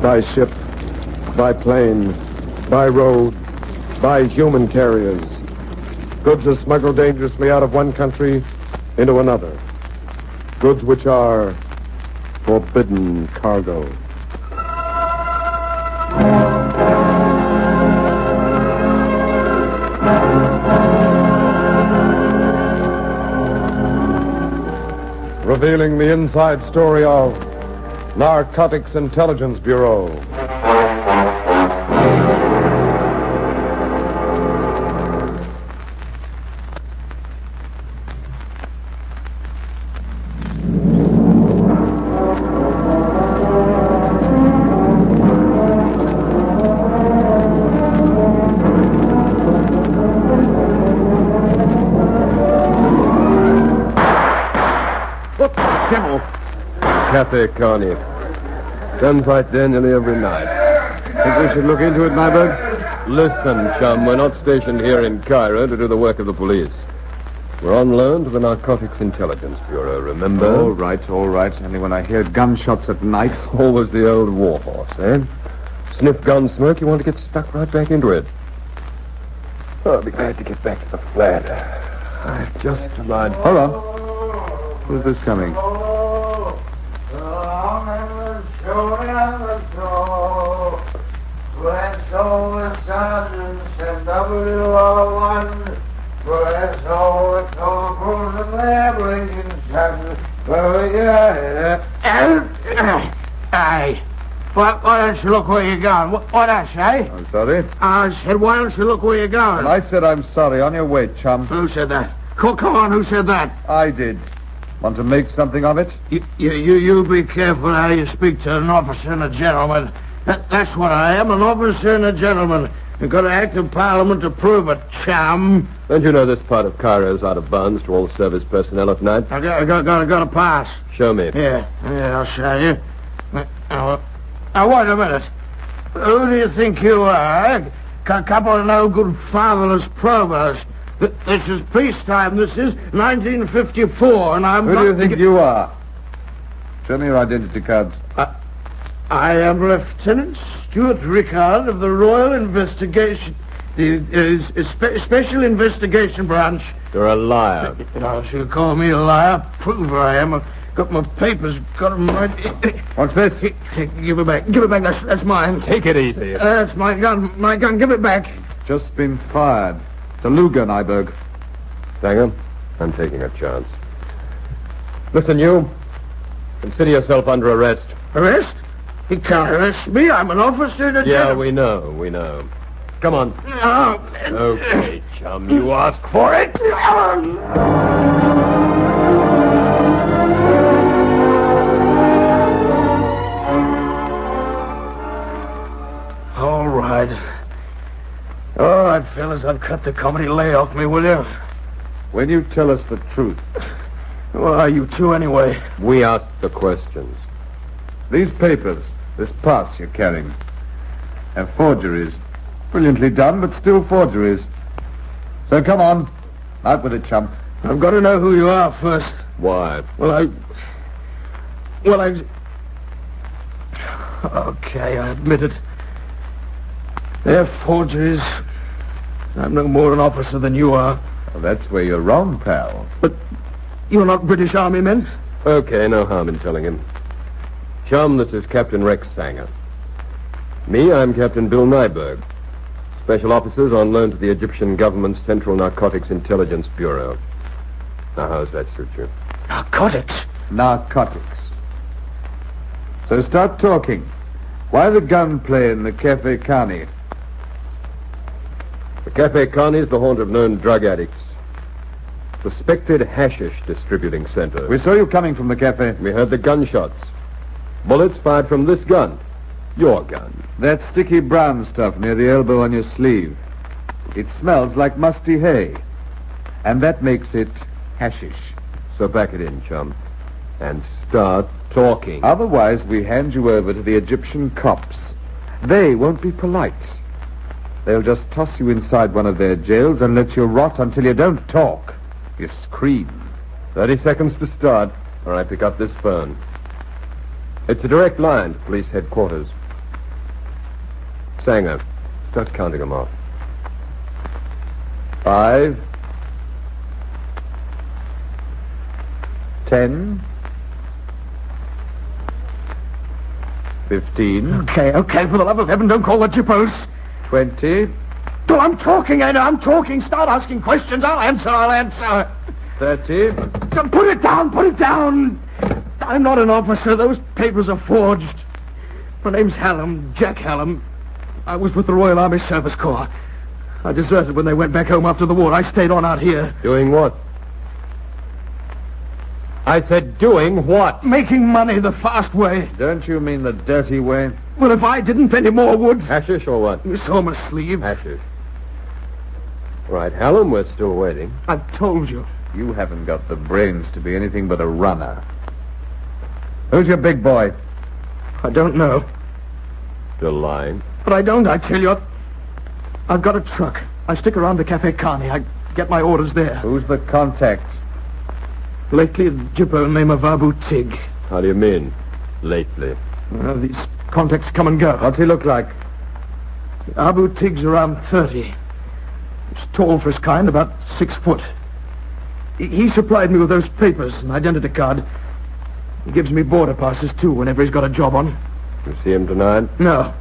by ship, by plane, by road, by human carriers. Goods are smuggled dangerously out of one country into another. Goods which are forbidden cargo. Revealing the inside story of Narcotics Intelligence Bureau. Cafe Carney. Gunfight there nearly every night. Think we should look into it, Nyberg? Listen, chum, we're not stationed here in Cairo to do the work of the police. We're on loan to the Narcotics Intelligence Bureau, remember? All right. Only when I hear gunshots at night... Always the old warhorse, eh? Sniff gun smoke, you want to get stuck right back into it. Oh, I'll be glad to get back to the flat. I've just arrived. Hold on. Who's this coming? Hey, why don't you look where you're going? What I say? I'm sorry. I said, why don't you look where you're going? And I said I'm sorry. On your way, chum. Who said that? Come on, who said that? I did. Want to make something of it? You be careful how you speak to an officer and a gentleman. That's what I am, an officer and a gentleman. You've got to act in Parliament to prove it, chum. Don't you know this part of Cairo's out of bounds to all service personnel at night? I got a pass. Show me. Yeah, I'll show you. Now, wait a minute. Who do you think you are? A couple of no good fatherless provosts. This is peacetime. This is 1954, and I'm Who do you think you are? Show me your identity cards. I am Lieutenant Stuart Rickard of the Royal Investigation... Special Investigation Branch. You're a liar. You call me a liar? Prove I am. I've got my papers, got them right... What's this? Give it back. Give it back. That's mine. Take it easy. That's my gun. My gun. Give it back. Just been fired. It's a Luger, Nyberg. Sanger, I'm taking a chance. Listen, you. Consider yourself under arrest. Arrest? He can't arrest me. I'm an officer and a gentleman. We know. Come on. No. Okay, chum, you asked for it. All right. All right, fellas, I've cut the comedy. Lay off me, will you? When you tell us the truth. Who are you two, anyway? We ask the questions. These papers, this pass you're carrying, are forgeries. Brilliantly done, but still forgeries. So come on. Out with it, chump. I've got to know who you are first. Why? Okay, I admit it. They're forgeries. I'm no more an officer than you are. Well, that's where you're wrong, pal. But you're not British Army men? Okay, no harm in telling him. Chum, this is Captain Rex Sanger. Me, I'm Captain Bill Nyberg. Special officers on loan to the Egyptian government's Central Narcotics Intelligence Bureau. Now, how's that suit you? Narcotics? Narcotics. So start talking. Why the gunplay in the Cafe Carney? The Cafe Carney is the haunt of known drug addicts. Suspected hashish distributing center. We saw you coming from the cafe. We heard the gunshots. Bullets fired from this gun. Your gun. That sticky brown stuff near the elbow on your sleeve. It smells like musty hay. And that makes it hashish. So back it in, chum. And start talking. Otherwise, we hand you over to the Egyptian cops. They won't be polite. They'll just toss you inside one of their jails and let you rot until you don't talk. You scream. 30 seconds to start, or I pick up this phone. It's a direct line to police headquarters. Sanger, start counting them off. 5, 10, 15, Okay, for the love of heaven, don't call the jippos. 20, Oh, I'm talking, Ada, I'm talking. Start asking questions. I'll answer. 30. Put it down. I'm not an officer. Those papers are forged. My name's Hallam, Jack Hallam. I was with the Royal Army Service Corps. I deserted when they went back home after the war. I stayed on out here. Doing what? I said doing what? Making money the fast way. Don't you mean the dirty way? Well, if I didn't, plenty more would. Hashish or what? You saw my sleeve. Hashish. Right, Hallam, we're still waiting. I've told you. You haven't got the brains to be anything but a runner. Who's your big boy? I don't know. Still lying. But I don't, I tell you. I've got a truck. I stick around the Cafe Carney. I get my orders there. Who's the contact? Lately, a jippo named Abu Tig. How do you mean, lately? These contacts come and go. What's he look like? Abu Tig's around 30. He's tall for his kind, about 6 foot. He supplied me with those papers, an identity card. He gives me border passes, too, whenever he's got a job on. You see him tonight? No.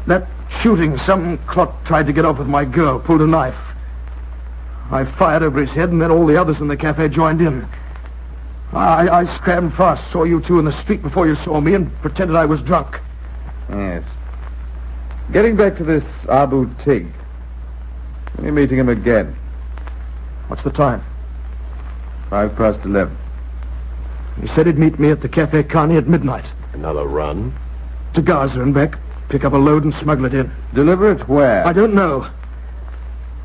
That shooting, some clot tried to get off with my girl, pulled a knife. I fired over his head, and then all the others in the cafe joined in. I scrambled fast, saw you two in the street before you saw me, and pretended I was drunk. Yes. Getting back to this Abu Tig. When are you meeting him again? What's the time? 11:05. He said he'd meet me at the Cafe Carney at midnight. Another run? To Gaza and back, pick up a load and smuggle it in. Deliver it where? I don't know.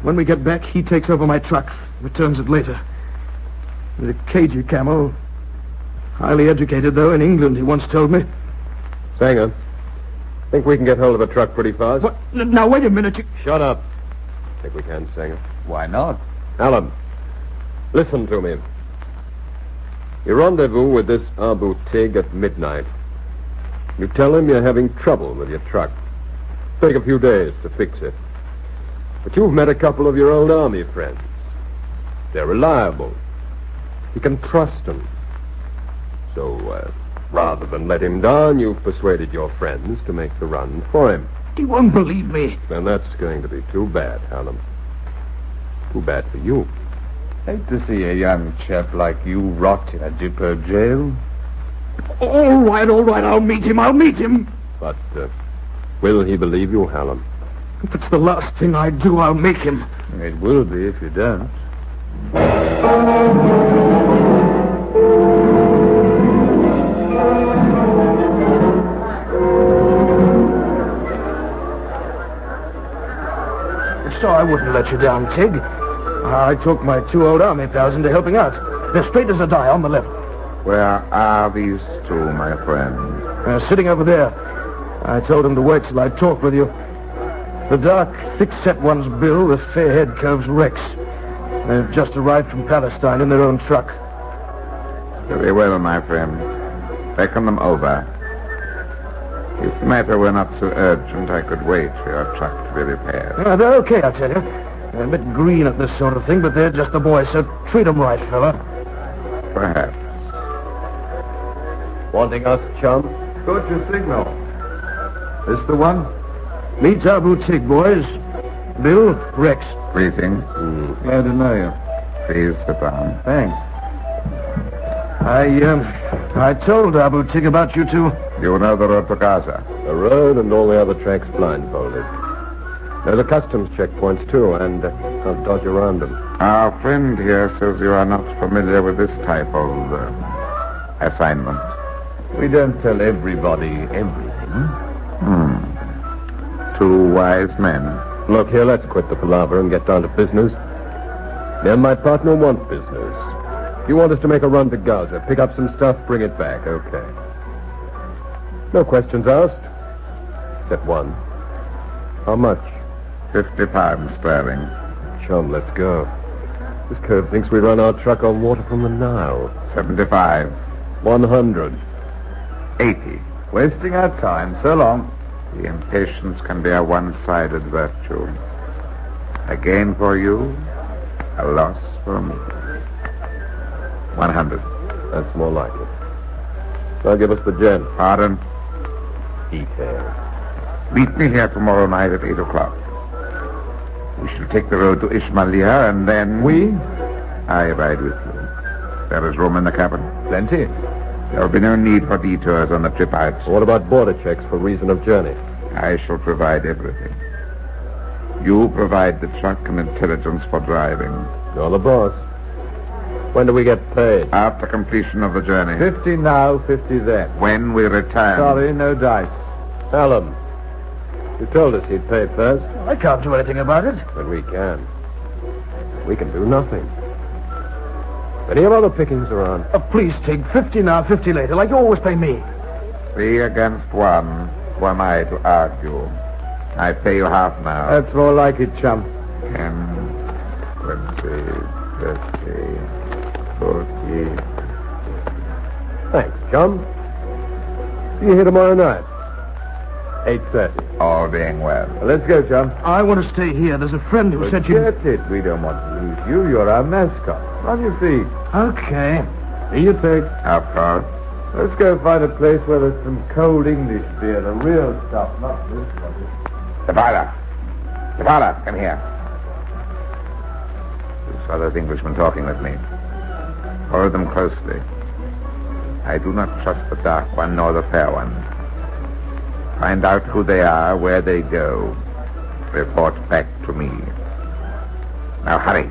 When we get back, he takes over my truck, returns it later. He's a cagey camel. Highly educated, though, in England, he once told me. Sanger, think we can get hold of a truck pretty fast? What? Now, wait a minute. Shut up. Think we can, Sanger. Why not? Hallam, listen to me. You rendezvous with this Abu Tig at midnight. You tell him you're having trouble with your truck. Take a few days to fix it. But you've met a couple of your old army friends. They're reliable. You can trust them. So, rather than let him down, you've persuaded your friends to make the run for him. He won't believe me. Then that's going to be too bad, Hallam. Too bad for you. Hate to see a young chap like you rot in a depot jail. All right, I'll meet him. But, will he believe you, Hallam? If it's the last thing I do, I'll make him. It will be if you don't. So I wouldn't let you down, Tig. I took my 2 old army pals into helping out. They're straight as a die on the left. Where are these two, my friend? Sitting over there. I told them to wait till I talk with you. The dark, thick-set one's Bill, the fair-head cove's Rex. They've just arrived from Palestine in their own truck. Very well, my friend. Beckon them over. If the matter were not so urgent, I could wait for your truck to be repaired. They're okay, I tell you. They're a bit green at this sort of thing, but they're just the boys, so treat them right, fella. Perhaps. Wanting us, chum? Got your signal. This the one? Meet Abu Tig, boys. Bill, Rex. Greetings. Glad to know you. Please sit down. Thanks. I told Abu Tig about you two. You know the road to Gaza? The road and all the other tracks blindfolded. There's a customs checkpoints, too, and I'll dodge around them. Our friend here says you are not familiar with this type of assignment. We don't tell everybody everything. Two wise men. Look here, let's quit the palaver and get down to business. Me and my partner want business. If you want us to make a run to Gaza, pick up some stuff, bring it back, okay. No questions asked. Except one. How much? 50 pounds sterling. Chum, let's go. This cove thinks we run our truck on water from the Nile. 75. 100. 80. Wasting our time. So long. The impatience can be a one-sided virtue. A gain for you, a loss for me. 100. That's more like it. Now give us the gen. Pardon? Details. Meet me here tomorrow night at 8 o'clock. We shall take the road to Ismailia and then... We? I ride with you. There is room in the cabin. Plenty. There will be no need for detours on the trip out. What about border checks for reason of journey? I shall provide everything. You provide the truck and intelligence for driving. You're the boss. When do we get paid? After completion of the journey. 50 now, 50 then. When we return. Sorry, no dice. Hallam, you told us he'd pay first. I can't do anything about it. But we can. We can do nothing. Plenty of other pickings around. Please, Tig. 50 now, 50 later, like you always pay me. 3 against 1. Who am I to argue? I pay you half now. That's more like it, chum. 10, 20, 30, 40. Thanks, chum. See you here tomorrow night. 8:30. All being well. Let's go, chum. I want to stay here. There's a friend who said you... Forget it. We don't want to lose you. You're our mascot. On your feet. Okay. See you, Peg. Of course. Let's go find a place where there's some cold English beer, the real stuff, not this one. Defiler, come here. You saw those Englishmen talking with me. Follow them closely. I do not trust the dark one nor the fair one. Find out who they are, where they go. Report back to me. Now hurry.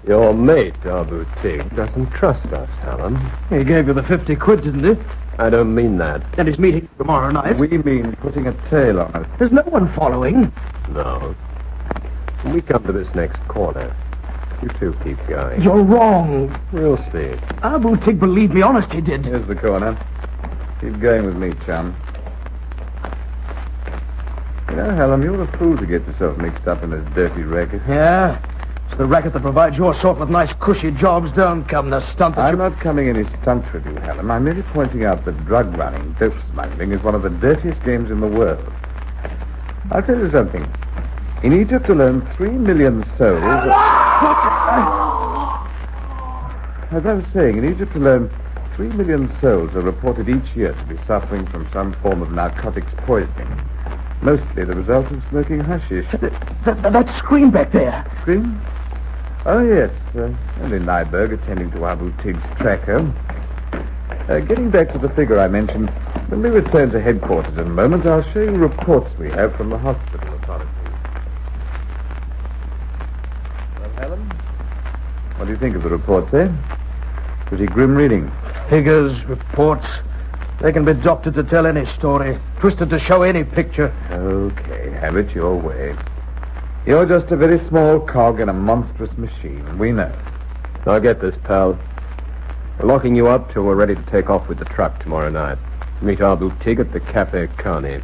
Your mate, Abu Tig, doesn't trust us, Hallam. He gave you the 50 quid, didn't he? I don't mean that. And he's meeting tomorrow night. We mean putting a tail on us. There's no one following. No. When we come to this next corner, you two keep going. You're wrong. We'll see. Abu Tig believed me, honest he did. Here's the corner. Keep going with me, chum. You know, Hallam, you're a fool to get yourself mixed up in this dirty racket. Yeah? It's the racket that provides your sort with nice, cushy jobs. Don't come the stunt that I'm not coming any stunt with you, Hallam. I'm merely pointing out that drug running, dope smuggling, is one of the dirtiest games in the world. I'll tell you something. In Egypt alone, 3 million souls... As I was saying, in Egypt alone, 3 million souls are reported each year to be suffering from some form of narcotics poisoning. Mostly the result of smoking hashish. That screen back there. Screen? Oh, yes. Only Nyberg attending to Abu Tig's tracker. Getting back to the figure I mentioned, when we return to headquarters in a moment, I'll show you reports we have from the hospital authorities. Well, Helen, what do you think of the reports, eh? Pretty grim reading. Figures, reports. They can be doctored to tell any story, twisted to show any picture. Okay, have it your way. You're just a very small cog in a monstrous machine. We know. Now get this, pal. We're locking you up till we're ready to take off with the truck tomorrow night. Meet Abu Tig at the Cafe Carney.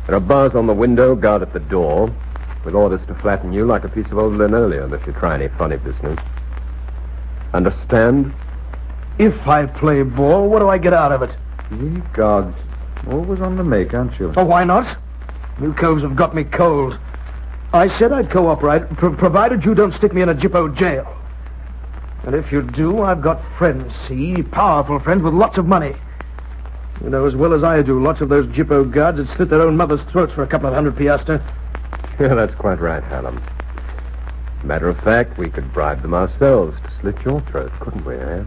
There are bars on the window, guard at the door, with orders to flatten you like a piece of old linoleum if you try any funny business. Understand? If I play ball, what do I get out of it? Ye gods. Always on the make, aren't you? Oh, why not? You coves have got me cold. I said I'd cooperate, provided you don't stick me in a Jippo jail. And if you do, I've got friends, see? Powerful friends with lots of money. You know as well as I do, lots of those Jippo guards would slit their own mother's throats for a couple of 100 piastre. Yeah, that's quite right, Hallam. Matter of fact, we could bribe them ourselves to slit your throat, couldn't we, eh?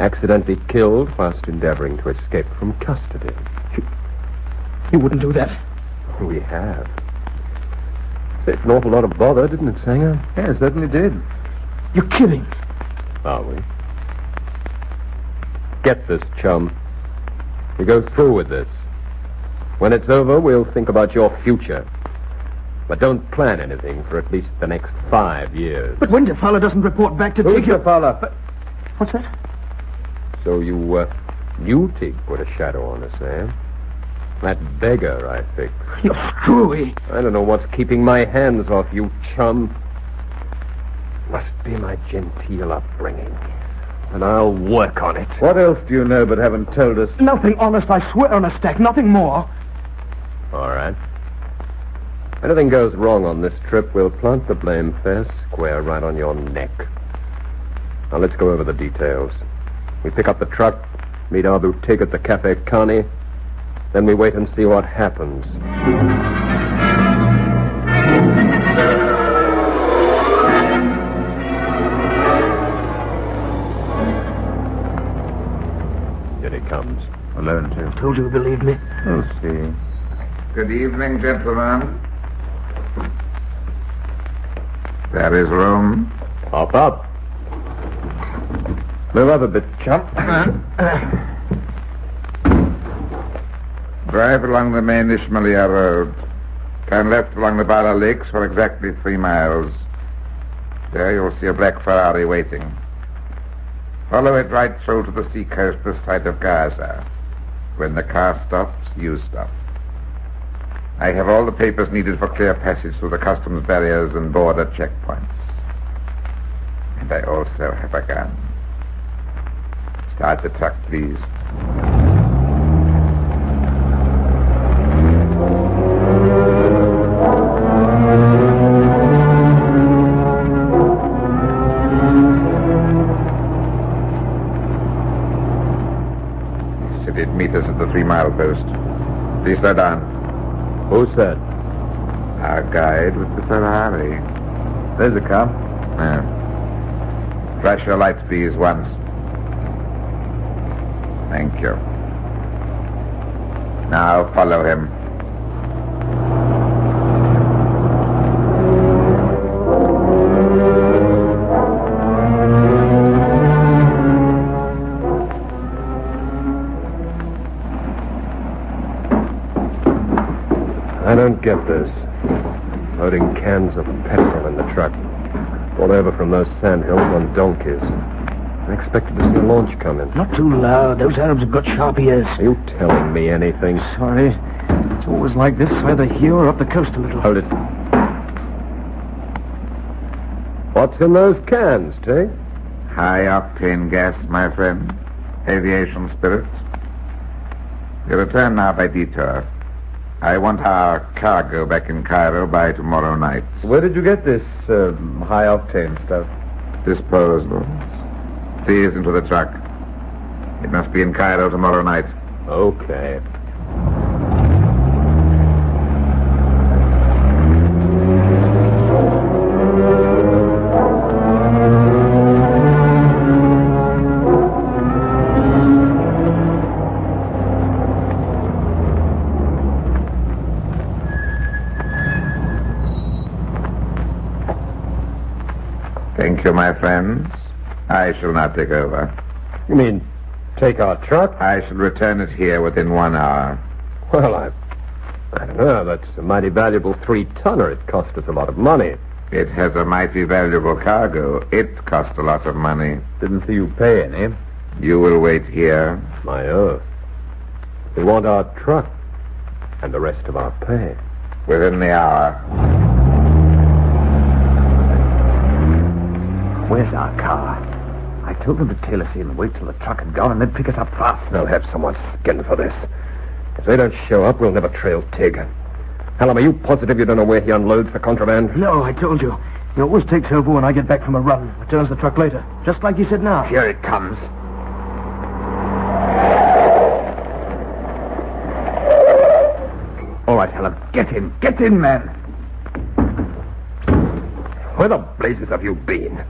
Accidentally killed whilst endeavoring to escape from custody. You wouldn't do that. We have. Saved an awful lot of bother, didn't it, Sanger? Yeah, it certainly did. You're kidding. Are we? Get this, chum. We go through with this. When it's over, we'll think about your future. But don't plan anything for at least the next 5 years. But when the fellow doesn't report back to Who's Tig... the fella? What's that? So you knew Tig put a shadow on us, eh? That beggar, I think. You're screwy. I don't know what's keeping my hands off you, chum. Must be my genteel upbringing. And I'll work on it. What else do you know but haven't told us? Nothing, honest, I swear on a stack, nothing more. All right. If anything goes wrong on this trip, we'll plant the blame fair square right on your neck. Now, let's go over the details. We pick up the truck, meet Abu Tig at the Cafe Khani, then we wait and see what happens. Here he comes. Alone, too. Told you to believe me. We'll see. Good evening, gentlemen. There is room. Hop up. Move up a bit, chump. Drive along the main Ismailia Road. Turn left along the Bala Lakes for exactly 3 miles. There you'll see a black Ferrari waiting. Follow it right through to the seacoast this side of Gaza. When the car stops, you stop. I have all the papers needed for clear passage through the customs barriers and border checkpoints. And I also have a gun. Start the truck, please. He said he'd meet us at the 3-mile post. Please slow down. Who said? Our guide with the Ferrari. There's a car. Flash your lights, please, once. Thank you. Now follow him. I don't get this. Loading cans of petrol in the truck. Brought over from those sandhills on donkeys. I expected to see a launch come in. Not too loud. Those Arabs have got sharp ears. Are you telling me anything? Sorry. It's always like this, either here or up the coast a little. Hold it. What's in those cans, Tig? High-octane gas, my friend. Aviation spirits. You return now by detour. I want our cargo back in Cairo by tomorrow night. Where did you get this high-octane stuff? Disposables. Please into the truck. It must be in Cairo tomorrow night. Okay. Thank you, my friends. I shall not take over. You mean take our truck? I shall return it here within 1 hour. Well, I don't know. That's a mighty valuable 3-tonner. It cost us a lot of money. It has a mighty valuable cargo. It cost a lot of money. Didn't see you pay any. You will wait here. My oath. We want our truck and the rest of our pay. Within the hour. Where's our car? I told them to tail us in, wait till the truck had gone, and then pick us up fast. They'll have someone skinned for this. If they don't show up, we'll never trail Tig. Hallam, are you positive you don't know where he unloads the contraband? No, I told you. He always takes over when I get back from a run. Returns the truck later. Just like you said now. Here it comes. All right, Helen. Get in. Get in, man. Where the blazes have you been?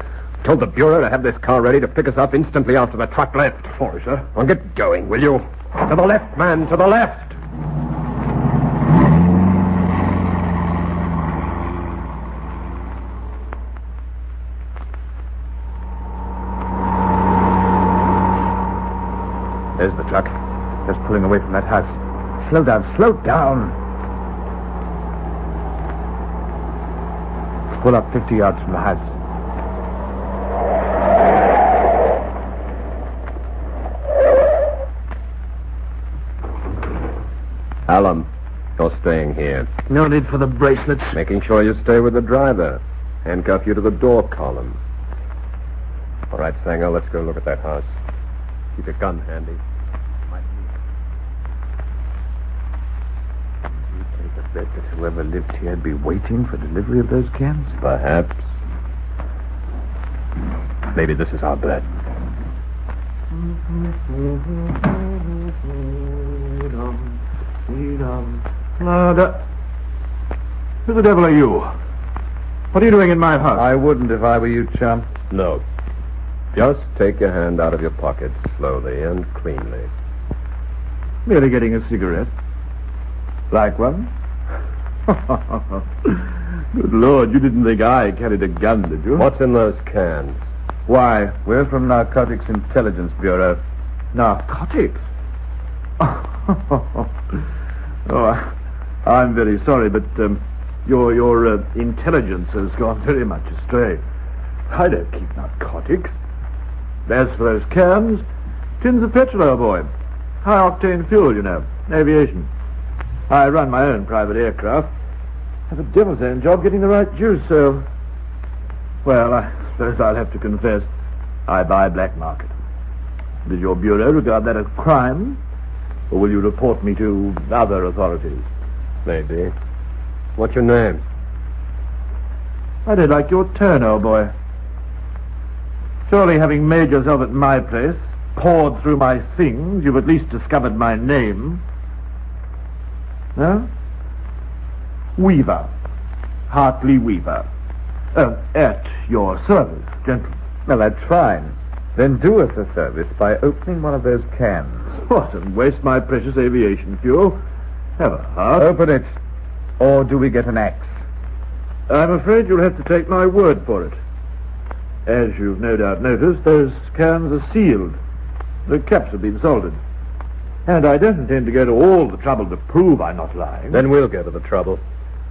Told the Bureau to have this car ready to pick us up instantly after the truck left. Sorry, sir. Well, get going, will you? To the left, man, to the left. There's the truck. Just pulling away from that house. Slow down, slow down. Pull up 50 yards from the house. Hallam, you're staying here. No need for the bracelets. Making sure you stay with the driver. Handcuff you to the door column. All right, Sanger, let's go look at that house. Keep your gun handy. You take a bet that whoever lived here would be waiting for delivery of those cans? Perhaps. Maybe this is our bet. Who the devil are you? What are you doing in my house? I wouldn't if I were you, chum. No. Just take your hand out of your pocket slowly and cleanly. Merely getting a cigarette. Like one? Good Lord, you didn't think I carried a gun, did you? What's in those cans? Why, we're from Narcotics Intelligence Bureau. Narcotics? Oh, I'm very sorry, but your intelligence has gone very much astray. I don't keep narcotics. As for those cans, tins of petrol, old boy. High-octane fuel, you know. Aviation. I run my own private aircraft. Have a devil's own job getting the right juice, so... Well, I suppose I'll have to confess, I buy black market. Does your bureau regard that as crime? Or will you report me to other authorities? Maybe. What's your name? I don't like your tone, old boy. Surely, having made yourself at my place, poured through my things, you've at least discovered my name. No? Weaver. Hartley Weaver. At your service, gentlemen. Well, that's fine. Then do us a service by opening one of those cans. What, and waste my precious aviation fuel? Have a heart. Open it. Or do we get an axe? I'm afraid you'll have to take my word for it. As you've no doubt noticed, those cans are sealed. The caps have been soldered. And I don't intend to go to all the trouble to prove I'm not lying. Then we'll go to the trouble.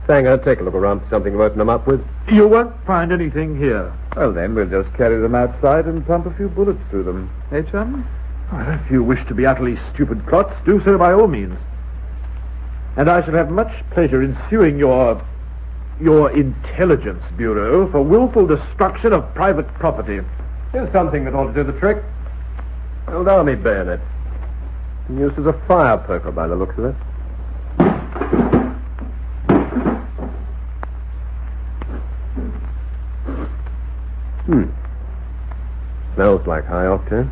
Sanger, take a look around for something to open them up with. You won't find anything here. Well, then we'll just carry them outside and pump a few bullets through them. Eh, chum? Well, if you wish to be utterly stupid clots, do so by all means. And I shall have much pleasure in suing your intelligence bureau for willful destruction of private property. Here's something that ought to do the trick. Old army bayonet. Used as a fire poker by the looks of it. Smells like high octane.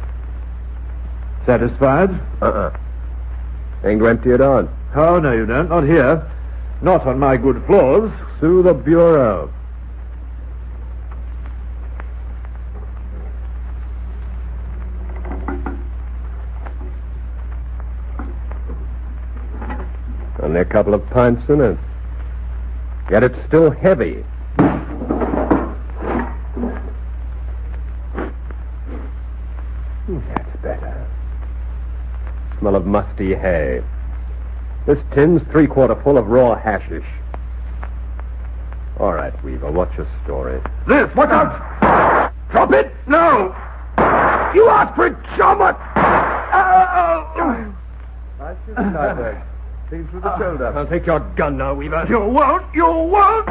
Satisfied? Ain't to empty it on. Oh, no, you don't. Not here. Not on my good floors. Sue the Bureau. Only a couple of pints in it. Yet it's still heavy. That's better. Smell of musty hay. This tin's 3/4 full of raw hashish. All right, Weaver, what's your story? This! Watch out! Drop it! No! You asked for it, Chummer! Nice shooting, Nyberg. Clean through the shoulder. I'll take your gun now, Weaver. You won't! You won't!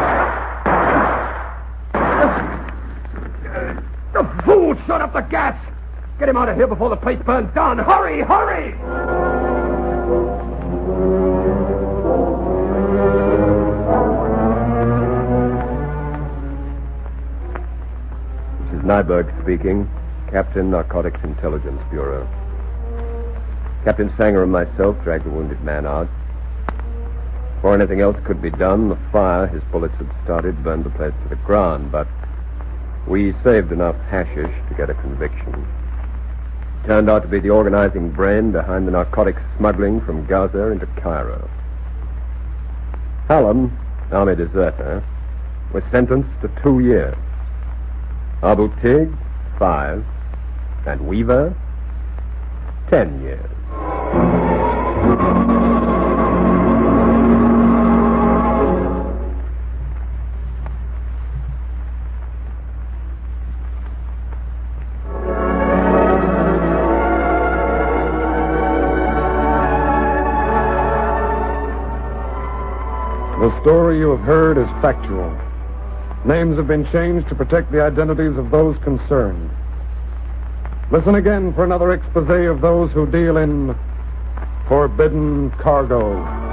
The fool shut up the gas! Get him out of here before the place burns down! Hurry! Hurry! This is Nyberg speaking, Captain, Narcotics Intelligence Bureau. Captain Sanger and myself dragged the wounded man out. Before anything else could be done, the fire his bullets had started burned the place to the ground, but we saved enough hashish to get a conviction. It turned out to be the organizing brain behind the narcotics smuggling from Gaza into Cairo. Hallam, army deserter, was sentenced to 2 years. Abu Tig, 5, and Weaver, 10 years. The story you have heard is factual. Names have been changed to protect the identities of those concerned. Listen again for another expose of those who deal in forbidden cargo.